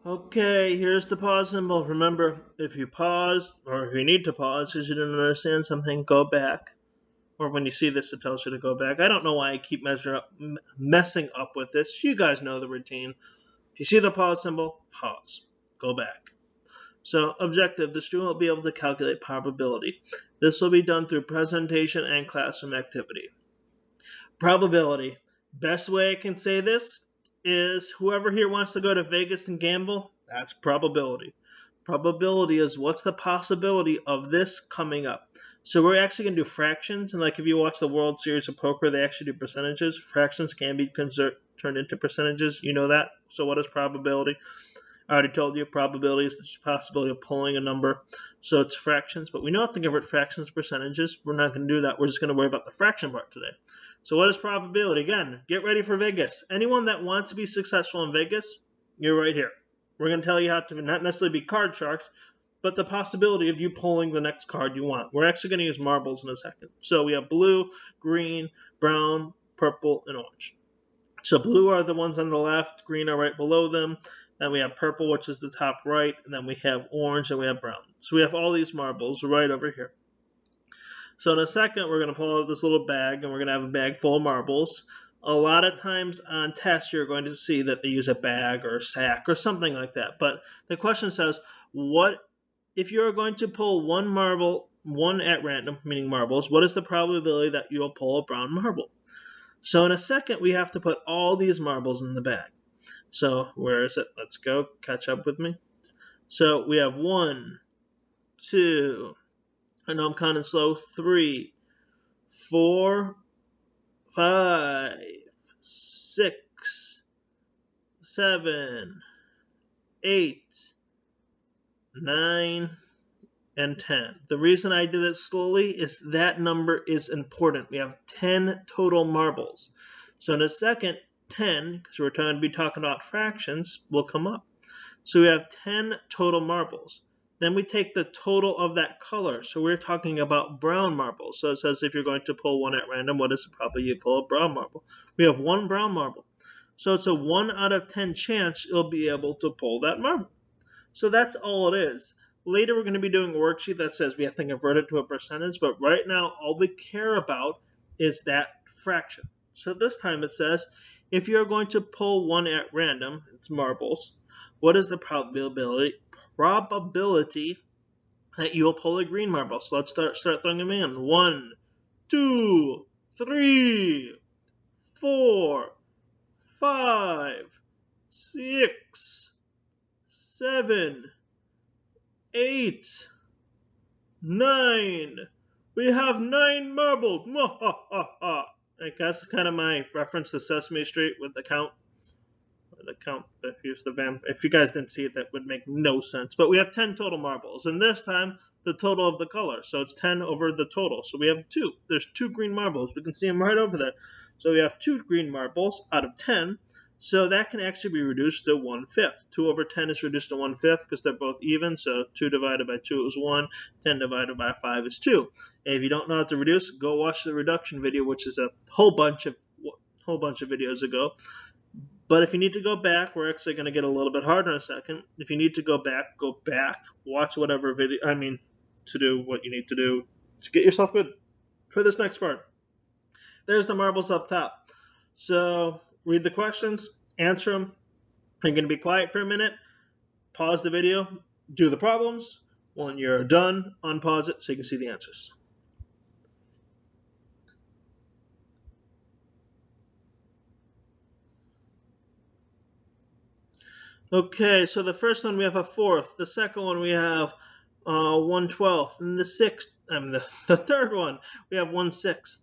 Okay, here's the pause symbol. Remember, if you pause, or if you need to pause because you didn't understand something, go back. Or when you see this, it tells you to go back. I don't know why I keep messing up with this. You guys know the routine. If you see the pause symbol, pause. Go back. So, objective, the student will be able to calculate probability. This will be done through presentation and classroom activity. Probability. Best way I can say this is whoever here wants to go to Vegas and gamble, that's probability. Probability is what's the possibility of this coming up. So we're actually going to do fractions, and like if you watch the World Series of Poker, they actually do percentages. Fractions can be turned into percentages. You know that. So what is probability? I already told you probability is the possibility of pulling a number. So it's fractions, but we know how to convert fractions to percentages. We're not going to do that. We're just going to worry about the fraction part today. So what is probability? Again, get ready for Vegas. Anyone that wants to be successful in Vegas, you're right here. We're going to tell you how to not necessarily be card sharks, but the possibility of you pulling the next card you want. We're actually going to use marbles in a second. So we have blue, green, brown, purple, and orange. So blue are the ones on the left, green are right below them. Then we have purple, which is the top right, and then we have orange, and we have brown. So we have all these marbles right over here. So in a second, we're going to pull out this little bag, and we're going to have a bag full of marbles. A lot of times on tests, you're going to see that they use a bag or a sack or something like that. But the question says, what if you're going to pull one marble, one at random, meaning marbles, what is the probability that you'll pull a brown marble? So in a second, we have to put all these marbles in the bag. So where is it? Let's go. Catch up with me. So we have 1, 2, I know I'm counting slow, 3, 4, 5, 6, 7, 8, 9, and 10. The reason I did it slowly is that number is important. We have 10 total marbles. So in a second, 10, because we're going to be talking about fractions, will come up. So we have 10 total marbles. Then we take the total of that color. So we're talking about brown marbles. So it says if you're going to pull one at random, what is the probability you pull a brown marble? We have one brown marble. So it's a 1 out of 10 chance you'll be able to pull that marble. So that's all it is. Later we're going to be doing a worksheet that says we have to convert it to a percentage, but right now all we care about is that fraction. So this time it says if you're going to pull one at random, it's marbles, what is the probability that you'll pull a green marble? So let's start throwing them in. 1, 2, 3, 4, 5, 6, 7, 8, 9. We have 9 marbles. I guess kind of my reference to Sesame Street with the count. If you guys didn't see it, that would make no sense. But we have 10 total marbles, and this time the total of the color. So it's 10 over the total. So we have 2. There's 2 green marbles. We can see them right over there. So we have 2 green marbles out of 10. So that can actually be reduced to 1/5. 2 over 10 is reduced to 1/5 because they're both even. So 2 divided by 2 is 1. 10 divided by 5 is 2. And if you don't know how to reduce, go watch the reduction video, which is a whole bunch of videos ago. But if you need to go back, we're actually going to get a little bit harder in a second. If you need to go back, watch whatever video, to do what you need to do to get yourself good for this next part. There's the marbles up top. So read the questions, answer them. I'm going to be quiet for a minute. Pause the video, do the problems. When you're done, unpause it so you can see the answers. Okay, so the first one we have a 4th. The second one we have 1/12, and the third one we have 1/6.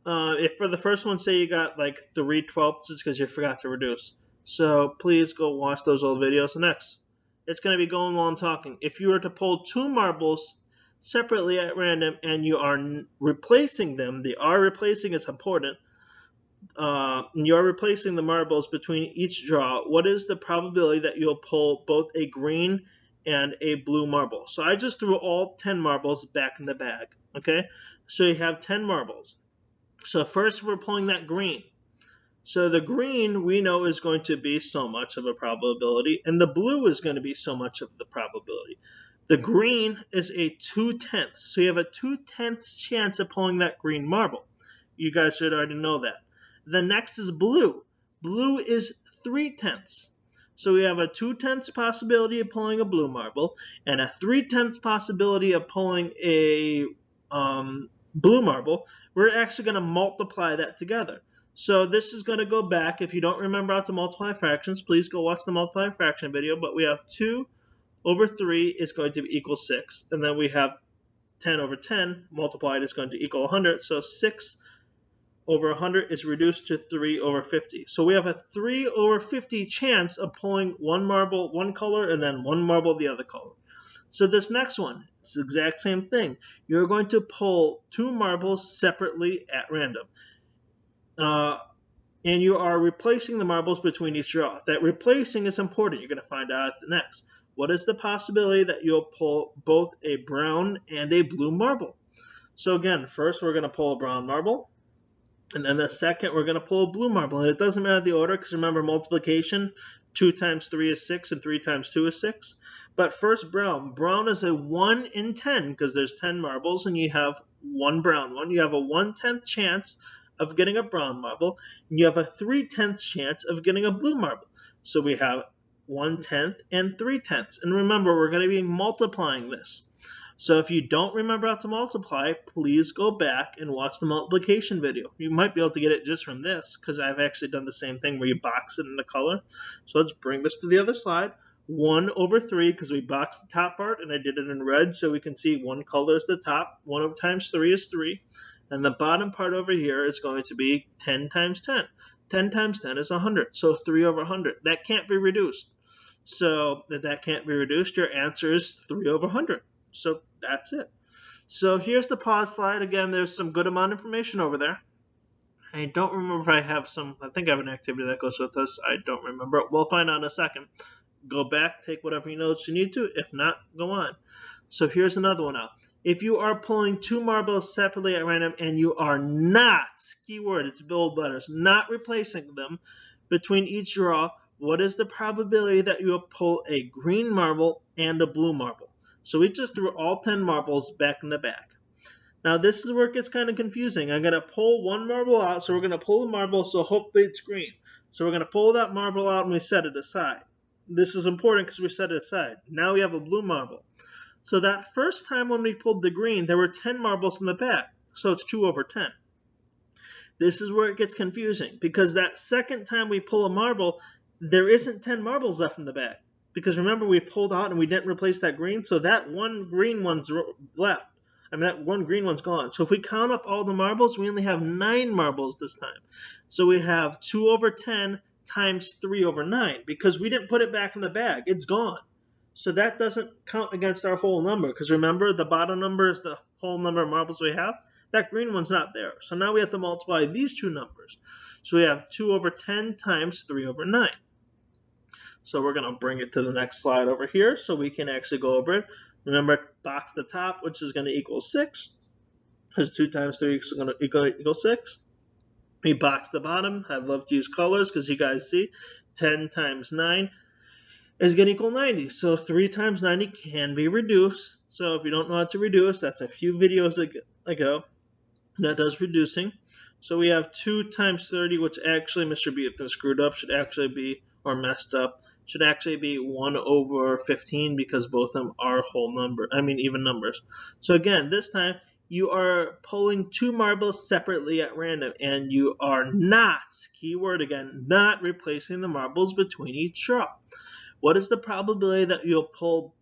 If for the first one, say you got like 3/12, it's because you forgot to reduce. So please go watch those old videos. Next, it's going to be going while I'm talking. If you were to pull 2 marbles separately at random and you are replacing them, the R replacing is important. You're replacing the marbles between each draw. What is the probability that you'll pull both a green and a blue marble? So I just threw all 10 marbles back in the bag. Okay, so you have 10 marbles. So first we're pulling that green. So the green we know is going to be so much of a probability, and the blue is going to be so much of the probability. The green is a 2/10, so you have a 2/10 chance of pulling that green marble. You guys should already know that. The next is blue. Blue is 3/10. So we have a 2/10 possibility of pulling a blue marble and a 3/10 possibility of pulling a blue marble. We're actually going to multiply that together. So this is going to go back. If you don't remember how to multiply fractions, please go watch the multiply fraction video. But we have 2 over 3 is going to equal 6. And then we have 10 over 10 multiplied is going to equal 100. So 6 over 100 is reduced to 3 over 50. So we have a 3 over 50 chance of pulling one marble one color and then one marble the other color. So this next one, it's the exact same thing. You're going to pull 2 marbles separately at random. And you are replacing the marbles between each draw. That replacing is important. You're going to find out at the next. What is the possibility that you'll pull both a brown and a blue marble? So again, first we're going to pull a brown marble. And then the second, we're going to pull a blue marble. And it doesn't matter the order, because remember multiplication, 2 times 3 is 6, and 3 times 2 is 6. But first, brown. Brown is a 1 in 10, because there's 10 marbles, and you have one brown one. You have a 1/10 chance of getting a brown marble, and you have a 3/10 chance of getting a blue marble. So we have 1/10 and 3/10. And remember, we're going to be multiplying this. So if you don't remember how to multiply, please go back and watch the multiplication video. You might be able to get it just from this, because I've actually done the same thing where you box it into color. So let's bring this to the other side. 1 over 3, because we boxed the top part, and I did it in red, so we can see one color is the top. 1 over times 3 is 3. And the bottom part over here is going to be 10 times 10. 10 times 10 is 100, so 3 over 100. That can't be reduced. So if that can't be reduced, your answer is 3 over 100. So that's it. So here's the pause slide. Again, there's some good amount of information over there. I don't remember if I have some, I think I have an activity that goes with this. I don't remember. We'll find out in a second. Go back, take whatever notes you need to. If not, go on. So here's another one out. If you are pulling 2 marbles separately at random and you are not, keyword, it's bold letters, not replacing them between each draw, what is the probability that you will pull a green marble and a blue marble? So we just threw all 10 marbles back in the bag. Now this is where it gets kind of confusing. I'm going to pull one marble out, so we're going to pull a marble, so hopefully it's green. So we're going to pull that marble out and we set it aside. This is important because we set it aside. Now we have a blue marble. So that first time when we pulled the green, there were 10 marbles in the bag. So it's 2 over 10. This is where it gets confusing, because that second time we pull a marble, there isn't 10 marbles left in the bag. Because remember, we pulled out and we didn't replace that green, so that one green one's left. I mean, that one green one's gone. So if we count up all the marbles, we only have 9 marbles this time. So we have 2 over 10 times 3 over 9, because we didn't put it back in the bag. It's gone. So that doesn't count against our whole number, because remember, the bottom number is the whole number of marbles we have. That green one's not there. So now we have to multiply these two numbers. So we have 2 over 10 times 3 over 9. So we're going to bring it to the next slide over here so we can actually go over it. Remember, box the top, which is going to equal 6, because 2 times 3 is going to equal 6. We box the bottom. I love to use colors because you guys see 10 times 9 is going to equal 90. So 3 times 90 can be reduced. So if you don't know how to reduce, that's a few videos ago that does reducing. So we have 2 times 30, which actually Mr. Beuthin screwed up, should actually be, or messed up, should actually be 1 over 15, because both of them are whole number, even numbers. So again, this time you are pulling 2 marbles separately at random, and you are not, keyword again, not replacing the marbles between each draw. What is the probability that you'll pull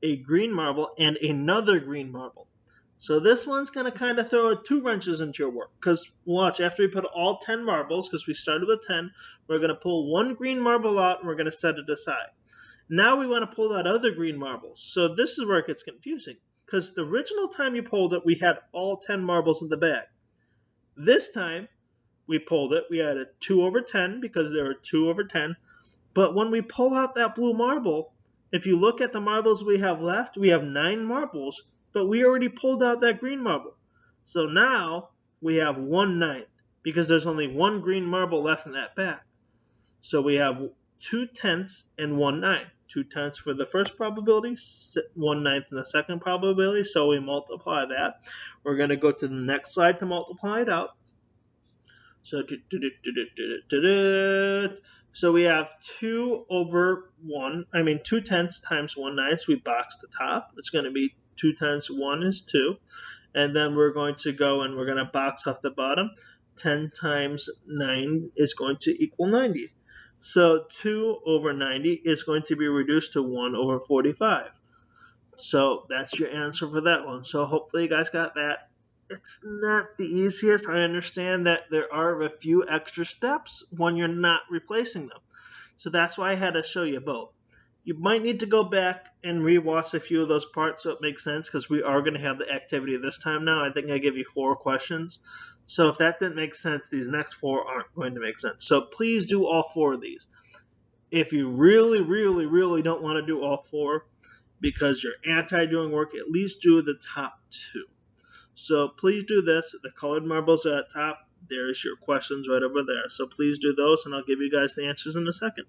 a green marble and another green marble? So this one's going to kind of throw 2 wrenches into your work, because watch, after we put all 10 marbles, because we started with 10, we're going to pull 1 green marble out and we're going to set it aside. Now we want to pull that other green marble. So this is where it gets confusing, because the original time you pulled it, we had all 10 marbles in the bag. This time we pulled it, we had a 2 over 10, because there were 2 over 10. But when we pull out that blue marble, if you look at the marbles we have left, we have 9 marbles, but we already pulled out that green marble. So now we have 1/9, because there's only one green marble left in that pack. So we have 2/10 and 1/9. 2/10 for the first probability, 1/9 in the second probability. So we multiply that. We're going to go to the next slide to multiply it out. So we have 2/10 times 1/9. So we box the top. It's going to be 2 times 1 is 2. And then we're going to go and we're going to box off the bottom. 10 times 9 is going to equal 90. So 2/90 is going to be reduced to 1/45. So that's your answer for that one. So hopefully you guys got that. It's not the easiest. I understand that there are a few extra steps when you're not replacing them. So that's why I had to show you both. You might need to go back and rewatch a few of those parts so it makes sense, because we are going to have the activity this time now. I think I gave you 4 questions. So if that didn't make sense, these next 4 aren't going to make sense. So please do all 4 of these. If you really, really, really don't want to do all 4 because you're anti-doing work, at least do the top 2. So please do this. The colored marbles are at top. There's your questions right over there. So please do those, and I'll give you guys the answers in a second.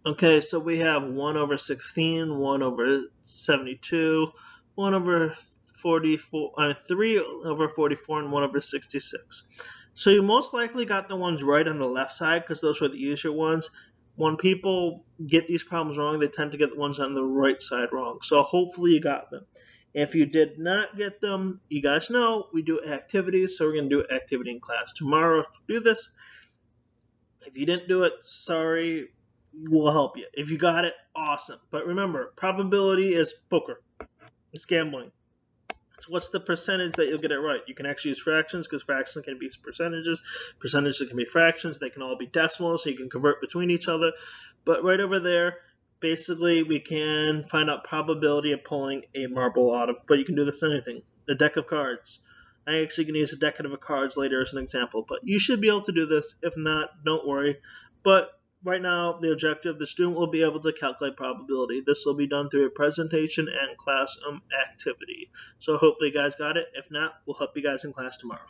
Okay, so we have 1/16, 1/72, 1/44, 3/44, and 1/66. So you most likely got the ones right on the left side, because those were the easier ones. When people get these problems wrong, they tend to get the ones on the right side wrong. So hopefully you got them. If you did not get them, you guys know we do activities, so we're going to do activity in class tomorrow to do this. If you didn't do it, sorry, we'll help you. If you got it, awesome. But remember, probability is poker. It's gambling. So what's the percentage that you'll get it right? You can actually use fractions, because fractions can be percentages. Percentages can be fractions. They can all be decimals, so you can convert between each other. But right over there, basically, we can find out probability of pulling a marble out of. But you can do this in anything. A deck of cards. I actually can use a deck of cards later as an example. But you should be able to do this. If not, don't worry. But right now, the objective, the student will be able to calculate probability. This will be done through a presentation and class activity. So hopefully you guys got it. If not, we'll help you guys in class tomorrow.